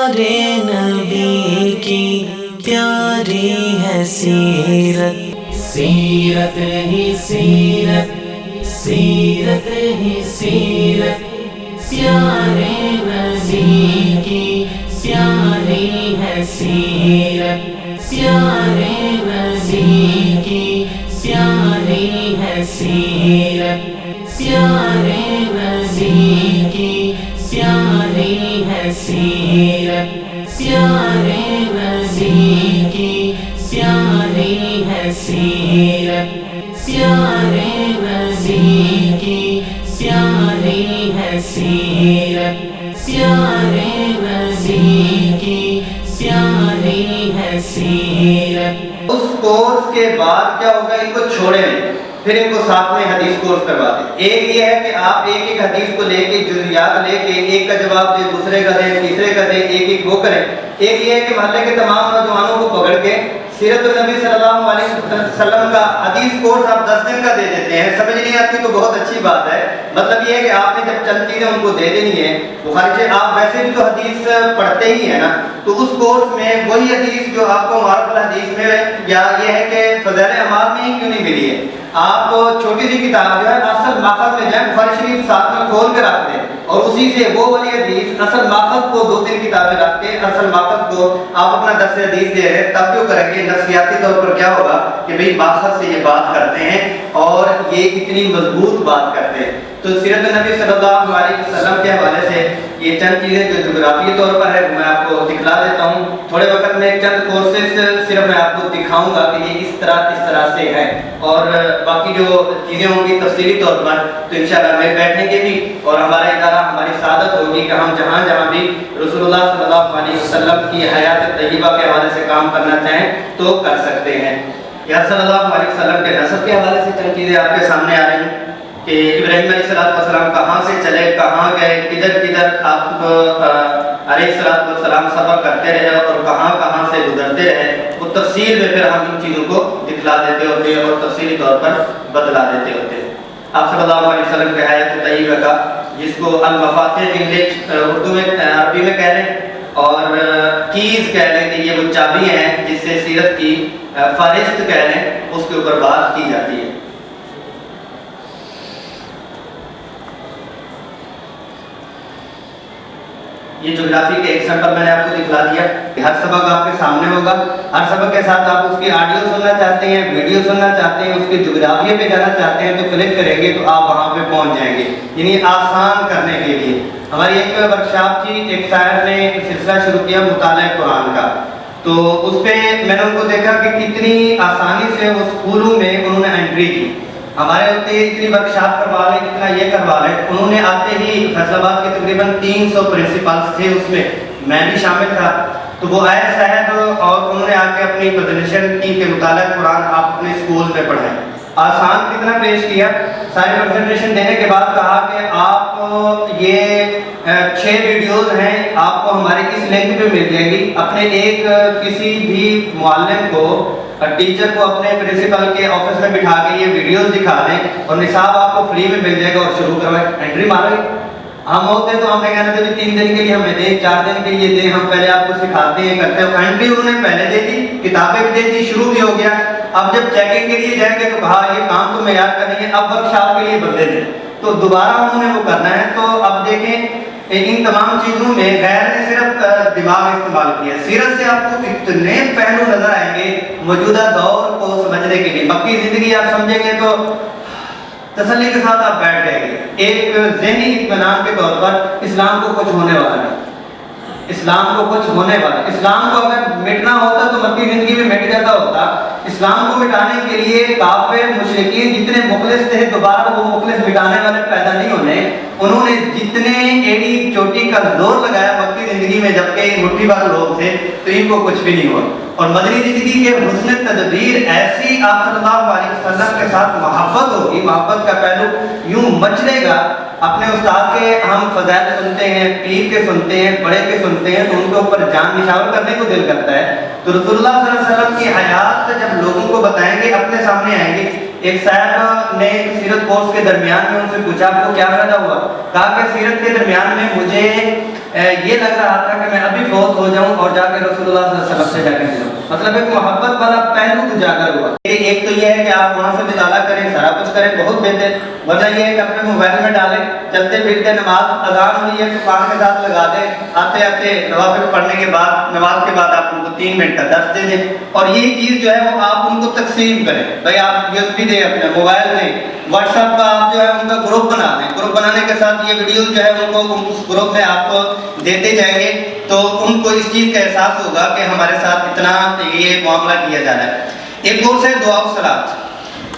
پیارے نبی کی پیاری ہے سیرت، سیرت ہی سیرت، سیرت ہی سیرت، پیارے نبی کی پیاری ہے سیرت، پیارے نبی کی پیاری ہے سیرت، پیارے نبی کی پیاری ہے سیرت، پیارے نبی کی پیاری ہے سیرت، پیارے نبی کی پیاری ہے سیرت، پیارے نبی کی پیاری ہے سیرت۔ اس کورس کے بعد کیا ہوگا، ان کو چھوڑیں نہیں، پھر ان کو ساتھ میں حدیث کورس کروا دیں۔ ایک یہ ہے کہ آپ ایک ایک حدیث کو لے کے جزیات لے کے ایک کا جواب دیں، دوسرے کا دیں، تیسرے کا دیں، ایک ایک وہ کریں۔ ایک یہ ہے کہ محلے کے تمام نوجوانوں کو پکڑ کے سیرت النبی صلی اللہ علیہ وسلم کا حدیث کورس آپ 10 دن کا دے دیتے ہیں۔ سمجھ نہیں آتی تو بہت اچھی بات ہے، مطلب یہ ہے کہ آپ نے جب چند چیزیں ان کو دے دینی ہے، بخاری سے آپ ویسے بھی تو حدیث پڑھتے ہی ہیں نا، تو اس کورس میں وہی حدیث جو آپ کو معارف الحدیث میں یا یہ ہے کہ فضائل اعمال میں ہی کیوں نہیں ملی ہے، آپ چھوٹی سی کتاب جو ہے اصل ماخذ میں جائیں، بخاری شریف ساتھ میں کھول کے رکھ دیں اور اسی سے وہ والی حدیث اصل ماخذ کو 2-3 کتابیں رکھ کے اصل ماخذ کو آپ اپنا درس حدیث دے رہے ہیں، تب جو کریں گے نفسیاتی طور پر کیا ہوگا کہ بھئی ماخذ سے یہ بات کرتے ہیں اور یہ اتنی مضبوط بات کرتے ہیں۔ تو سیرت النبی صلی اللہ علیہ وسلم کے حوالے سے یہ چند چیزیں جو جغرافی طور پر ہے میں آپ کو دکھلا دیتا ہوں۔ تھوڑے وقت میں چند کورسز صرف میں آپ کو دکھاؤں گا کہ یہ اس طرح سے ہے، اور باقی جو چیزیں ہوں گی تفصیلی طور پر تو انشاءاللہ میں بیٹھیں گے بھی، اور ہمارا ادارہ ہماری سعادت ہوگی کہ ہم جہاں جہاں بھی رسول اللہ صلی اللہ علیہ وسلم کی حیات طیبہ کے حوالے سے کام کرنا چاہیں تو کر سکتے ہیں۔ یا صلی اللہ علیہ وسلم کے نسب کے حوالے سے چند چیزیں آپ کے سامنے آ رہی ہیں کہ ابراہیم علیہ السلام کہاں سے چلے، کہاں گئے، کدھر کدھر آپ علیہ السلام سفر کرتے رہے اور کہاں کہاں سے گزرتے رہے، وہ تفصیل میں پھر ہم ان چیزوں کو دکھلا دیتے ہوتے ہیں اور تفصیلی طور پر بتلا دیتے ہوتے ہیں۔ آپ صلی اللہ علیہ وسلم کے حیات طیبہ کا، جس کو المفاتیح انگلش اردو میں عربی میں کہہ لیں اور کیز کہہ لیں کہ یہ وہ چابیاں ہیں جس سے سیرت کی فہرست کہہ لیں، اس کے اوپر بات کی جاتی ہے۔ یہ جغرافی کے ایک سیمپل میں نے آپ کو دکھلا دیا کہ ہر سبق آپ کے سامنے ہوگا، ہر سبق کے ساتھ آپ اس کی آڈیو سننا چاہتے ہیں، ویڈیو سننا چاہتے ہیں، اس کے جغرافیے پہ جانا چاہتے ہیں تو کلک کریں گے تو آپ وہاں پہ پہنچ جائیں گے، یعنی آسان کرنے کے لیے۔ ہماری ایک ورکشاپ تھی، ایک شاعر نے سلسلہ شروع کیا مطالعہ قرآن کا، تو اس پہ میں نے ان کو دیکھا کہ کتنی آسانی سے وہ اسکولوں میں انہوں نے انٹری کی۔ ہمارے ہوتے اتنی ورکشاپ کروا لیں، اتنا یہ کروا لیں، انہوں نے آتے ہی فیصل آباد کے تقریباً 300 پرنسپلس تھے، اس میں بھی شامل تھا، تو وہ آئے صاحب اور انہوں نے آ کے اپنی پریزنٹیشن کی کہ مطالعہ قرآن آپ اپنے اسکول میں پڑھائیں۔ آسان کتنا پیش کیا، ساری پریزنٹیشن دینے کے بعد کہا کہ آپ یہ 6 ویڈیوز ہیں آپ کو ہمارے اس لنک پہ مل جائیں گی، اپنے ایک کسی بھی معلم کو ٹیچر کو اپنے پرنسپل کے آفس میں بٹھا کے یہ ویڈیوز دکھا دیں اور نصاب آپ کو فری میں مل جائے گا اور شروع کروائیں، انٹری مارو۔ ہم ہوتے تو ہم نے کہنا تھا 3 دن کے لیے ہمیں دیں، 4 دن کے لیے دیں، ہم پہلے آپ کو سکھاتے ہیں کرتے ہیں۔ انٹری انہوں نے پہلے دے دی، کتابیں بھی دے دی، شروع بھی ہو گیا۔ اب جب چیکنگ کے لیے جائیں گے تو کہا یہ کام تو معیار کا نہیں ہے، اب ورکشاپ کے لیے بندے دیں، تو دوبارہ انہوں نے وہ کرنا ہے۔ تو اب دیکھیں ان تمام چیزوں میں غیر نے صرف دماغ استعمال کیا، سیرت سے آپ کو اتنے پہلو نظر آئیں گے موجودہ دور کو سمجھنے کے لیے۔ مکی زندگی آپ سمجھیں گے تو تسلی کے ساتھ آپ بیٹھ جائیں گے، ایک ذہنی اطمینان کے طور پر اسلام کو کچھ ہونے والا ہے، اسلام کو کچھ ہونے والا ہے۔ اسلام کو اگر مٹنا ہوتا تو مکی زندگی میں مٹ جاتا ہوتا۔ اسلام کو مٹانے کے لیے کافر مشرکین جتنے مخلص تھے دوبارہ وہ مخلص مٹانے والے پیدا نہیں ہونے، انہوں نے جتنے ایڑی چوٹی کا زور لگایا مکی زندگی میں جبکہ مٹھی بھر لوگ تھے تو ان کو کچھ بھی نہیں ہوا۔ اور مدنی زندگی کے حسن تدبیر ایسی آپ صلی اللہ علیہ وسلم کے ساتھ محبت ہوگی، محبت کا پہلو یوں مچلے گا اپنے استاد کے ہم فضائل سنتے ہیں، پیر کے سنتے ہیں، بڑے کے سنتے ہیں، تو ان کے اوپر جان نشاور کرنے کو دل کرتا ہے۔ تو رسول اللہ صلی اللہ علیہ وسلم کی حیات جب لوگوں کو بتائیں گے، اپنے سامنے آئیں گے۔ ایک صاحب نے سیرت کورس کے درمیان میں ان سے پوچھا آپ کو کیا فائدہ ہوا؟ کہا کہ سیرت کے درمیان میں مجھے یہ لگ رہا تھا کہ میں ابھی فوت ہو جاؤں اور جا کے رسول اللہ صلی اللہ علیہ وسلم سے جا کے ملوں۔ مطلب ایک محبت والا پہلو اجاگر ہوا۔ ایک تو یہ ہے کہ آپ وہاں سے مطالعہ کریں، سارا کچھ کریں، بہت بہتر، ورنہ یہ ہے کہ اپنے موبائل میں ڈالیں، چلتے پھرتے نماز اذان ہوئی ہے تو کان کے ساتھ لگا دیں، آتے آتے نوافل پڑھنے کے بعد، نماز کے بعد آپ ان کو 3 منٹ کا درس دے دیں، اور یہی چیز جو ہے وہ آپ ان کو تقسیم کریں۔ بھائی آپ USB دیں، اپنے موبائل دیں، واٹس ایپ کا آپ جو ہے ان کا گروپ بنا دیں، گروپ بنانے کے ساتھ یہ ویڈیو جو ہے ان کو اس گروپ میں آپ کو دیتے جائیں گے، تو ان کو اس چیز کا احساس ہوگا کہ ہمارے ساتھ اتنا یہ معاملہ کیا جا رہا ہے۔ ایک کورس ہے دعا و صلاۃ۔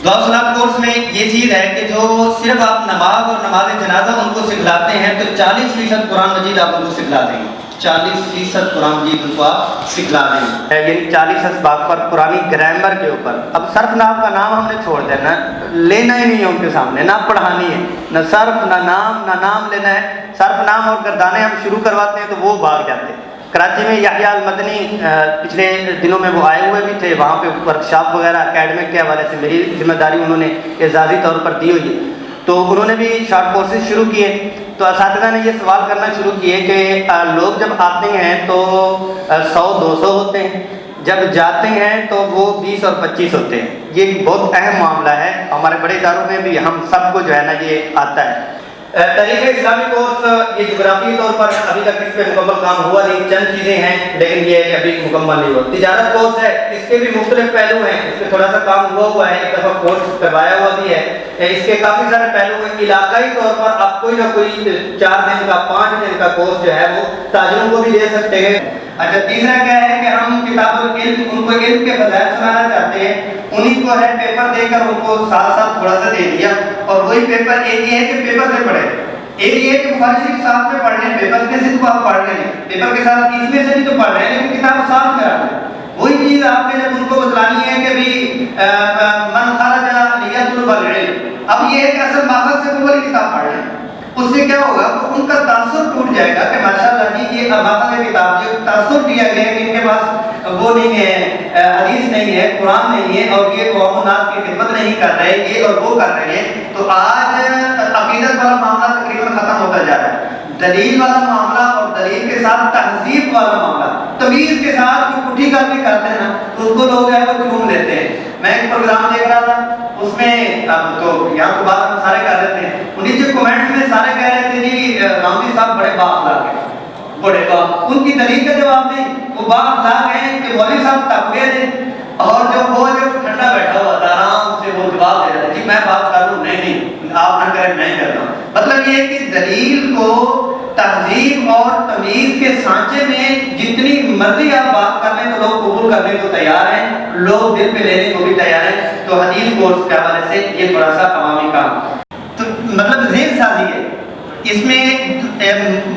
دعا و صلاۃ کورس میں یہ چیز ہے کہ جو صرف آپ نماز اور نماز جنازہ ان کو سکھلاتے ہیں تو 40% قرآن مجید آپ ان کو سکھلا دیں گے، 40% قرآن مجید ان کو آپ سکھلا دیں گے، یعنی 40 اسباق پر، قرآنی گرامر کے اوپر۔ اب صرف نام کا نام ہم نے چھوڑ دینا، لینا ہی نہیں ہے ان کے سامنے، نہ پڑھانی ہے، نہ صرف نہ نام لینا ہے۔ صرف نام اور گردانے ہم شروع کرواتے ہیں تو وہ بھاگ جاتے ہیں۔ کراچی میں یحییٰ المدنی پچھلے دنوں میں وہ آئے ہوئے بھی تھے، وہاں پہ ورکشاپ وغیرہ اکیڈمک کے حوالے سے میری ذمہ داری انہوں نے اعزازی طور پر دی ہوئی ہے، تو انہوں نے بھی شارٹ کورسز شروع کیے۔ تو اساتذہ نے یہ سوال کرنا شروع کیے کہ لوگ جب آتے ہیں تو 100-200 ہوتے ہیں، جب جاتے ہیں تو وہ 20 اور 25 ہوتے ہیں۔ یہ بہت اہم معاملہ ہے، ہمارے بڑے اداروں میں بھی ہم سب کو جو ہے نا یہ آتا ہے۔ تاریخ اسلامی کورس یہ جغرافی طور پر ابھی تک اس پہ مکمل کام ہوا نہیں، چند چیزیں ہیں لیکن یہ ابھی مکمل نہیں ہوا۔ تجارت کورس ہے، اس کے بھی مختلف پہلو ہیں، اس پہ تھوڑا سا کام ہوا ہے، ایک دفعہ کورس کروایا ہوا بھی ہے، اس کے کافی سارے پہلو ہیں۔ علاقائی طور پر آپ کوئی نہ کوئی 4 دن کا 5 دن کا کورس جو ہے وہ تاجروں کو بھی دے سکتے ہیں۔ اچھا، تیسرا کیا ہے کہ ہم کتاب العلم، ان کو علم کے فضائل سنانا چاہتے ہیں، انہیں کو ہے پیپر دے کر ان کو ساتھ ساتھ تھوڑا سا دے دیا، اور وہی پیپر ایک یہ ہے کہ پیپر سے پڑھیں، ایک یہ ہے کہ بخاری شریف ساتھ میں پڑھ رہے ہیں، پیپر میں سے تو آپ پڑھ رہے ہیں، پیپر کے ساتھ اس میں سے بھی تو پڑھ رہے ہیں، لیکن کتاب ساتھ میں رکھ لیں۔ وہی چیز آپ نے جب ان کو بتلانی ہے کہ بھی من خرج لیطلب العلم، اب یہ ہے کہ اصل مقصد سے وہ والی کتاب پڑھ رہے ہیں، اس سے کیا ہوگا ان کا تاثر ٹوٹ جائے گا کہ ماشاءاللہ جی یہ مقصد کتاب، یہ تاثر دیا گیا ہے کہ ان کے پاس وہ نہیں ہے، حدیث نہیں ہے، قرآن نہیں ہے، اور یہ قوم الناس کی خدمت نہیں کر رہے، یہ اور وہ کر رہے ہیں۔ تو آج عقیدت والا معاملہ تقریباً ختم ہوتا جا رہا ہے، دلیل والا معاملہ اور دلیل کے ساتھ تہذیب والا معاملہ، تمیز کے ساتھ جو پٹھی کر کے کرتے ہیں نا تو اس کو لوگ جو ہے وہ چوم لیتے ہیں۔ میں ایک پروگرام دیکھ رہا تھا، اس میں تو یہاں تو بات ہم سارے کر لیتے ہیں، انہیں جو کمنٹس میں سارے کہہ رہے تھے جی رامدی صاحب بڑے بااخلاق ہیں، بڑے باپ، ان کی دلیل کا جواب نہیں، وہ بااخلاق ہیں کہ مولوی صاحب تپ گئے تھے اور جو وہ ٹھنڈا بیٹھا ہوا تھا آرام سے وہ جواب دے رہا تھا، جی میں بات کر لوں، نہیں آپ نہ کریں میں کرتا ہوں۔ مطلب یہ ہے کہ دلیل کو تہذیب اور تمیز کے سانچے میں جتنی مرضی آپ بات کر لیں تو لوگ قبول کرنے کو تیار ہیں، لوگ دل پہ لینے کو بھی تیار ہیں۔ تو حدیث کورس کے حوالے سے یہ تھوڑا سا عوامی کام، تو مطلب ذہن سازی ہے، اس میں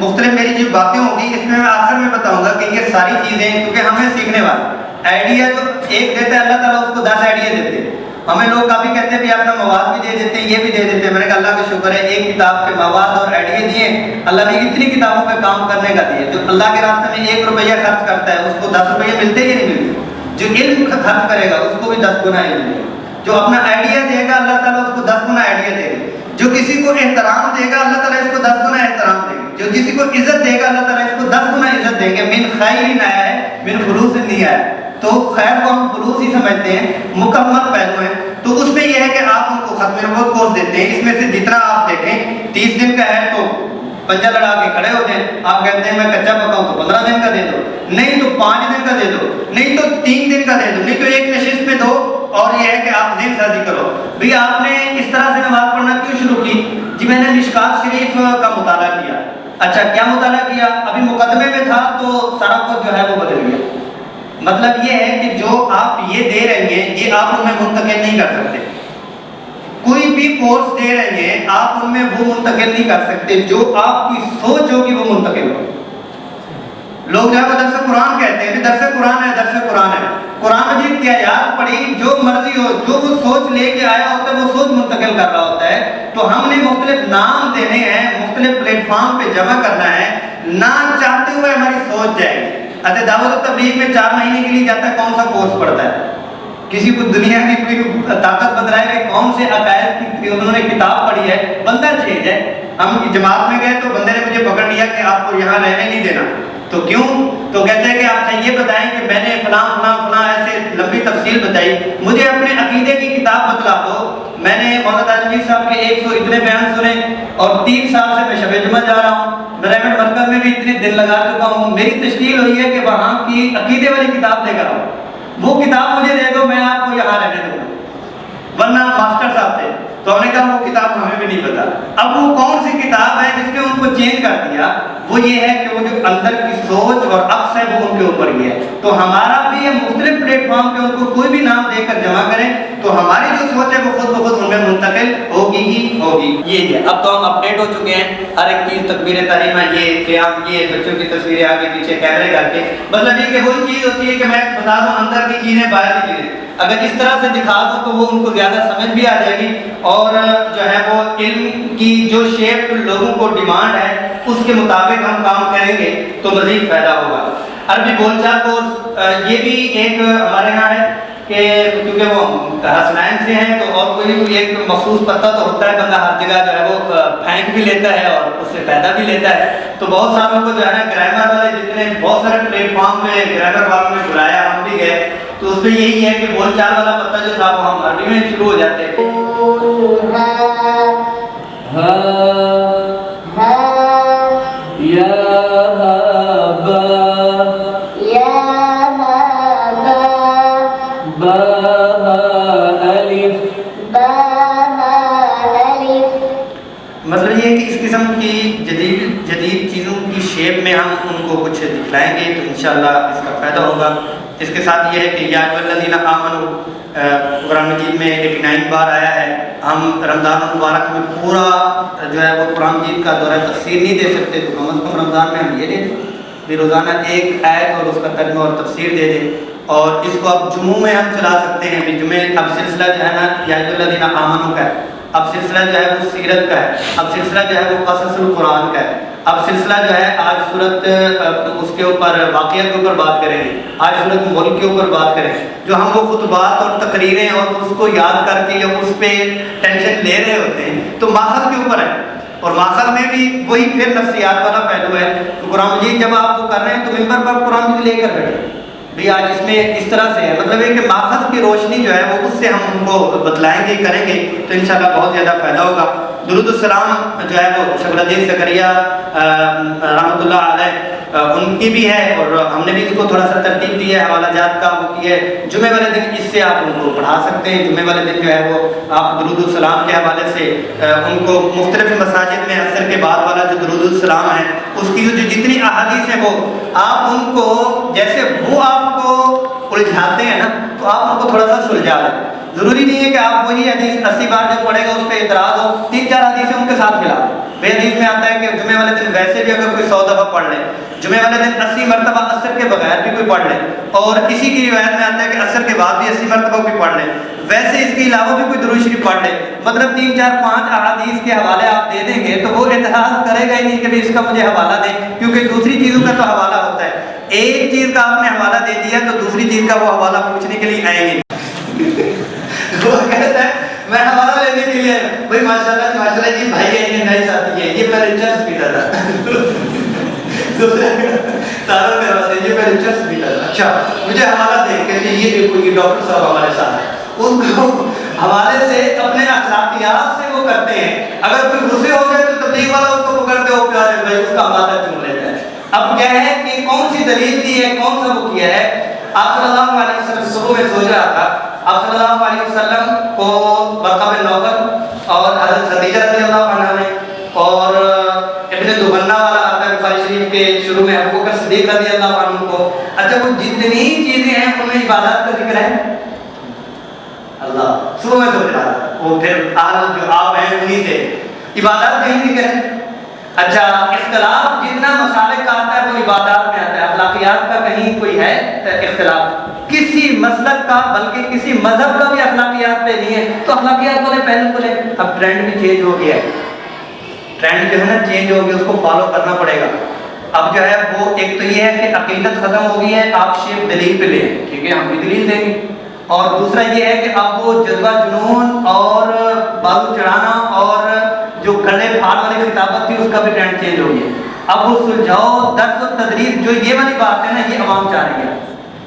مختلف میری جو باتیں ہوں گی اس میں آخر میں بتاؤں گا کہ یہ ساری چیزیں کیونکہ ہمیں سیکھنے والا آئیڈیا جو ایک دیتا ہے اللہ تعالیٰ اس کو 10 آئیڈیا دیتے ہیں۔ ہمیں لوگ کافی کہتے ہیں کہ اپنا مواد بھی دے دیتے ہیں، یہ بھی دے دیتے ہیں، میں نے کہا اللہ کا شکر ہے ایک کتاب کے مواد اور آئیڈیا دیے، اللہ نے اتنی کتابوں پہ کام کرنے کا دیے۔ جو اللہ کے راستے میں 1 روپیہ خرچ کرتا ہے اس کو 10 روپیہ ملتے ہی نہیں ملتے، جو علم خرچ کرے گا اس کو بھی 10 گنا علم ملے گا، جو اپنا آئیڈیا دے گا اللہ تعالیٰ اس کو 10 گنا آئیڈیا دے گا، جو کسی کو احترام دے گا اللہ تعالیٰ اس کو 10 گنا احترام دے گا، جو کسی کو عزت دے گا اللہ تعالیٰ اس کو 10 گنا عزت دے گا۔ من خیر آیا ہے، من خلوص نہیں آیا ہے، تو خیر کو ہم خلوص ہی سمجھتے ہیں، مکمل پہلو ہیں۔ تو اس میں یہ ہے کہ آپ ان کو ختم نبوت کورس دیتے ہیں، اس میں سے جتنا آپ دیکھیں 30 دن کا ہے تو پنجہ لڑا کے کھڑے ہو جائیں، آپ کہتے ہیں میں کچا پکا ہوں تو 15 دن کا دے دو، نہیں تو 5 دن کا دے دو، نہیں تو 3 دن کا دے دو، نہیں تو ایک نشست میں دو، اور یہ ہے کہ آپ ذہن سازی کرو۔ بھی آپ نے اس طرح سے نماز پڑھنا کیوں شروع کی؟ جی میں نے مشکات شریف کا مطالعہ کیا۔ اچھا کیا مطالعہ کیا؟ ابھی مقدمے میں تھا تو سارا کچھ جو ہے وہ بدل گیا۔ مطلب یہ ہے کہ جو آپ یہ دے رہے ہیں یہ آپ ان میں منتقل نہیں کر سکتے، کوئی بھی کورس دے رہے ہیں آپ ان میں وہ منتقل نہیں کر سکتے، جو آپ کی سوچ ہوگی وہ منتقل ہو۔ لوگ جو ہے وہ درس قرآن کہتے ہیں، درس قرآن ہے درس قرآن ہے، قرآن مجید کی آیات پڑھی، جو مرضی ہو، جو وہ سوچ لے کے آیا ہوتا ہے وہ سوچ منتقل کر رہا ہوتا ہے. تو ہم نے مختلف نام دینے ہیں، مختلف پلیٹ فارم پہ جمع کرنا ہے، نہ چاہتے ہوئے ہماری سوچ جائے گی. اچھا دعوت و تبلیغ میں 4 مہینے کے لیے جاتا ہے، کون سا کورس پڑھتا ہے؟ کسی کو دنیا کی کوئی طاقت بتلائے کہ کون سے عقائد کی انہوں نے کتاب پڑھی ہے، بندہ چینج ہے. ہم جماعت میں گئے تو بندے نے مجھے پکڑ لیا کہ آپ کو یہاں رہنے نہیں دینا. تو کیوں؟ تو کہتے ہیں کہ آپ یہ بتائیں کہ میں نے فلاں فلاں فلاں ایسے لمبی تفصیل بتائی، مجھے اپنے عقیدے کی کتاب بتلا دو. میں نے مولانا تاجمیر صاحب کے 100 اتنے بیان سنے اور 3 سال سے میں شب جمعہ جا رہا ہوں، ریمنڈ مرکز میں بھی اتنے دن لگا چکا ہوں. میری تشکیل ہوئی ہے کہ وہاں کی عقیدے والی کتاب لے کر آؤں، وہ کتاب مجھے دے دو، میں آپ کو یہاں رہنے دوں گا. ورنہ ماسٹر صاحب تھے تو ہم نے کہا وہ کتاب ہمیں بھی نہیں پتا. اب وہ کون سی کتاب ہے جس نے ان کو چینج کر دیا؟ وہ یہ ہے کہ وہ جو اندر کی سوچ اور عکس ہے وہ ان کے اوپر ہی ہے. تو ہمارا بھی یہ مختلف پلیٹ فارم پہ ان کو کوئی بھی نام دے کر جمع کریں تو ہماری جو سوچ ہے وہ خود بخود ان میں منتقل ہوگی ہی ہوگی. یہ ہے اب تو ہم اپڈیٹ ہو چکے ہیں، ہر ایک چیز تکبیر تحریمہ، یہ قیام، یہ بچوں کی تصویریں آگے پیچھے کیمرے کر کے، مطلب یہ کہ وہی چیز ہوتی ہے کہ میں بتا دوں اندر کی چیزیں باہر کی چیزیں. اگر اس طرح سے دکھا دوں تو وہ ان کو زیادہ سمجھ بھی آ جائے گی اور جو ہے وہ علم کی جو شیپ لوگوں کو ڈیمانڈ ہے اس کے مطابق ہم کام کریں گے تو مزید فائدہ ہوگا. عربی بول چال کورس یہ بھی ایک ہمارے یہاں ہے کہ کیونکہ وہ حسنین سے ہیں تو اور کوئی ایک مخصوص پتہ تو ہوتا ہے، بندہ ہر جگہ جو ہے وہ پھینک بھی لیتا ہے اور اس سے فائدہ بھی لیتا ہے. تو بہت ساروں کو جو ہے نا گرامر والے جتنے بہت سارے پلیٹ فارم پہ گرامر والوں نے بلایا، ہم بھی گئے تو اس پہ یہی ہے کہ بول چال والا پتہ جو تھا وہ ہم عربی میں شروع ہو جاتے ہیں. مطلب یہ ہے کہ اس قسم کی جدید چیزوں کی شیپ میں ہم ان کو کچھ دکھلائیں گے تو انشاءاللہ اس کا فائدہ ہوگا. اس کے ساتھ یہ ہے کہ یا الذین آمنوا قرآن مجید میں 89 بار آیا ہے. ہم رمضان المبارک میں پورا جو ہے وہ قرآن مجید کا دورہ تفسیر نہیں دے سکتے تو کم از کم رمضان میں ہم یہ دیں بھی روزانہ ایک آیت اور اس کا ترجمہ اور تفسیر دے دیں. اور اس کو اب جمعوں میں ہم چلا سکتے ہیں بھی جمعے اب سلسلہ جو ہے نا یا الذین آمنوا کا ہے، اب سلسلہ جو ہے وہ سیرت کا ہے، اب سلسلہ جو ہے وہ قصص القرآن کا ہے. اب سلسلہ جو ہے آج صورت اس کے اوپر واقعات کے اوپر بات کریں گے، آج صورت ملک کے اوپر بات کریں جو ہم وہ خطبات اور تقریریں اور اس کو یاد کر کے یا اس پہ ٹینشن لے رہے ہوتے ہیں تو ماخذ کے اوپر ہے. اور ماخذ میں بھی وہی پھر نفسیات والا پہلو ہے. تو قرآن مجید جب آپ وہ کر رہے ہیں تو ممبر پر قرآن مجید لے کر بیٹھے بھی آج اس میں اس طرح سے ہے، مطلب ہے کہ ماخذ کی روشنی جو ہے وہ اس سے ہم ان کو بتلائیں گے کریں گے تو انشاءاللہ بہت زیادہ فائدہ ہوگا. درود السلام جو ہے وہ شکر الدین زکریا رحمۃ اللہ علیہ ان کی بھی ہے اور ہم نے بھی اس کو تھوڑا سا ترتیب دی ہے، حوالہ جات کا وہ کی ہے. جمعے والے دن اس سے آپ ان کو پڑھا سکتے ہیں. جمعے والے دن جو ہے وہ آپ درود السلام کے حوالے سے ان کو مختلف مساجد میں عصر کے بعد والا جو درود السلام ہے اس کی جو جتنی احادیث ہیں وہ آپ ان کو جیسے وہ آپ کو الجھاتے ہیں نا تو آپ ان کو تھوڑا سا سلجھا دیں. ضروری نہیں ہے کہ آپ وہی حدیث 80 بار جو پڑھے گا اس پہ اعتراض ہو، 3-4 حدیثیں ان کے ساتھ ملا دیں. بے حدیث میں آتا ہے کہ جمعے والے دن ویسے بھی اگر کوئی 100 دفعہ پڑھ لے، جمعے والے دن 80 مرتبہ عصر کے بغیر بھی کوئی پڑھ لے، اور اسی کی روایت میں آتا ہے کہ عصر کے بعد بھی 80 مرتبہ کوئی پڑھ لے، ویسے اس کے علاوہ بھی کوئی درود شریف پڑھ لے. مطلب 3-4-5 احادیث کے حوالے آپ دے دیں گے تو وہ اعتراض کرے گا ہی نہیں کہ اس کا مجھے حوالہ دیں، کیونکہ دوسری چیزوں کا تو حوالہ ہوتا ہے. ایک چیز کا آپ نے حوالہ دے دیا تو دوسری چیز کا وہ حوالہ پوچھنے کے لیے آئیں گے. وہ کہتا ہے میں حوالہ لینے کے لیے بھائی ماشاءاللہ یہ بھائی ہے، یہ نئے ساتھی ہے، یہ پہلے چرس پیتا تھا دوسرے تاروں کے راستے یہ پہلے چرس پیتا تھا. اچھا مجھے حوالہ دے کہ یہ دیکھو یہ ڈاکٹر صاحب ہمارے ساتھ ہیں. اس کو حوالے سے اپنے اخلاقیات سے وہ کرتے ہیں. اگر کوئی غصے ہو جائے تو تبلیغ والا اس کو پکڑتے ہو پیارے بھائی اس کا حوالہ چن لیتا ہے. اب کیا ہے کہ کون سی دلیل دی ہے، کون سا وہ کیا ہے. آپ صلی اللہ علیہ وسلم صبح میں سوچ رہا تھا، آپ صلی اللہ علیہ وسلم کو برقہ بن نوفل اور حضرت خدیجہ رضی اللہ عنہا نے اور ابن دبنہ والا آتا ہے بخاری شریف کے شروع میں ابو بکر صدیق رضی اللہ عنہ کو. اچھا وہ جتنی چیزیں ہیں ان میں عبادات کا ذکر ہے. اللہ صبح میں سوچ رہا تھا وہ پھر جو آپ ہیں انہی سے عبادات کہیں ذکر ہے. اچھا اختلاف جتنا مسالے کا آتا ہے وہ عبادات میں آتا ہے، اخلاقیات کا کہیں کوئی ہے اختلاف. کسی مسلک کا بلکہ کسی مذہب کا بھی اخلاقیات پہ نہیں ہے، تو اخلاقیات والے پہلو کو لیں۔ اب ٹرینڈ بھی چینج ہو گیا ہے، ٹرینڈ جو ہے نا چینج ہو گیا، اس کو فالو کرنا پڑے گا۔ اب جو ہے وہ ایک تو یہ ہے کہ عقیدت ختم ہو گئی ہے، آپ شیپ دلیل پہ لیں، ٹھیک ہے ہم بھی دلیل دیں گے، اور دوسرا یہ ہے کہ اب وہ جذبہ جنون اور بازو چڑھانا اور جو گلے پھاڑ والی خطابت تھی اس کا بھی ٹرینڈ چینج ہو گیا۔ اب وہ سلجھاؤ درس و تدریس جو یہ والی بات ہے نا، یہ عوام چاہ رہی ہے،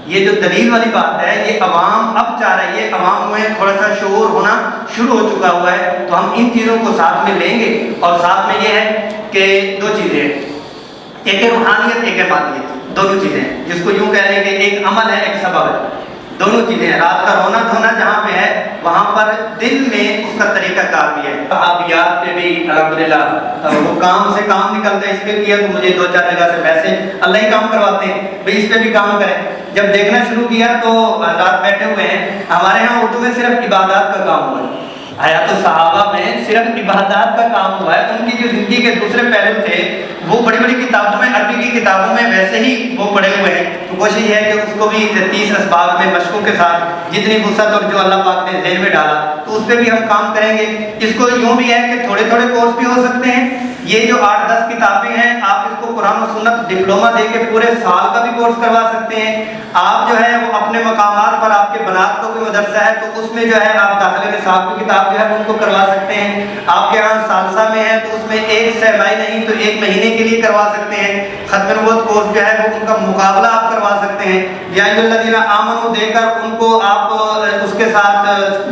یہ جو دلیل والی بات ہے یہ عوام اب چاہ رہی ہے، عوام میں تھوڑا سا شعور ہونا شروع ہو چکا ہوا ہے، تو ہم ان چیزوں کو ساتھ میں لیں گے۔ اور ساتھ میں یہ ہے کہ دو چیزیں، ایک ہے روحانیت، ایک ہے مادیت، دونوں چیزیں، جس کو یوں کہہ لیں کہ ایک عمل ہے ایک سبب ہے، دونوں چیزیں ہیں۔ رات کا رونا دھونا جہاں پہ ہے وہاں پر دل میں اس کا طریقہ کار بھی ہے۔ آپ یاد پہ بھی الحمدللہ وہ کام سے کام نکلتا ہے، اس پہ کیا تو مجھے 2-4 جگہ سے ویسے اللہ ہی کام کرواتے ہیں بھئی اس پہ بھی کام کریں۔ جب دیکھنا شروع کیا تو رات بیٹھے ہوئے ہیں، ہمارے ہاں اردو میں صرف عبادات کا کام ہوا ہے، حیات الصحابہ میں صرف عبادات کا کام ہوا ہے، ان کی جو زندگی کے دوسرے پہلو تھے وہ بڑی بڑی کتابوں میں، عربی کی کتابوں میں ویسے ہی وہ پڑے ہوئے ہیں۔ تو کوشش یہ ہے کہ اس کو بھی 30 اسباق میں مشقوں کے ساتھ جتنی وسعت اور جو اللہ پاک نے ذہن میں ڈالا تو اس پہ بھی ہم کام کریں گے۔ اس کو یوں بھی ہے کہ تھوڑے تھوڑے کورس بھی ہو سکتے ہیں، یہ جو 8-10 کتابیں ہیں آپ اس کو قرآن و سنت ڈپلومہ دے کے پورے سال کا بھی کورس کروا سکتے ہیں۔ آپ جو ہے وہ اپنے مقامات پر، آپ کے بنات کو کوئی مدرسہ ہے تو اس میں جو ہے آپ داخلہ نصاب کی کتاب جو ہے ان کو کروا سکتے ہیں۔ آپ کے یہاں ثالثہ میں ہے تو اس میں 1 سہ نہیں تو 1 مہینے کے لیے کروا سکتے ہیں۔ ختم نبوت کورس جو ہے وہ ان کا مقابلہ آپ کروا سکتے ہیں، یا ایھا الذین آمنوا دے کر ان کو آپ اس کے ساتھ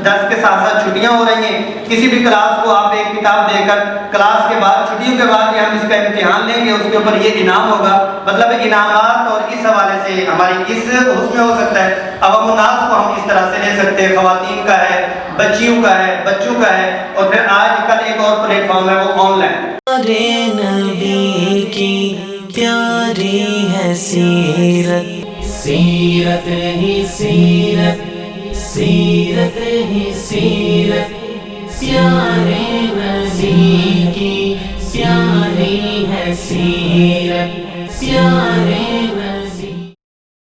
درس کے ساتھ ساتھ چھٹیاں ہو رہی ہیں، کسی بھی کلاس کو آپ ایک کتاب دے کر کلاس کے بعد چھٹیوں کے بعد بھی ہم اس کا امتحان لیں گے، اس کے اوپر یہ انعام ہوگا۔ مطلب انعامات اور اس حوالے سے ہماری اس میں ہو سکتا ہے عوام الناس کو ہم اس طرح سے لے سکتے ہیں، خواتین کا ہے، بچیوں کا ہے، بچوں کا ہے، اور پھر آج کل ایک اور پلیٹ فارم ہے وہ آن لائن۔ پیارے نبی کی پیاری ہے سیرت، سیرت ہی سیرت، سیرت ہی سیرت، پیارے نبی کی پیاری ہے سیرت، پیارے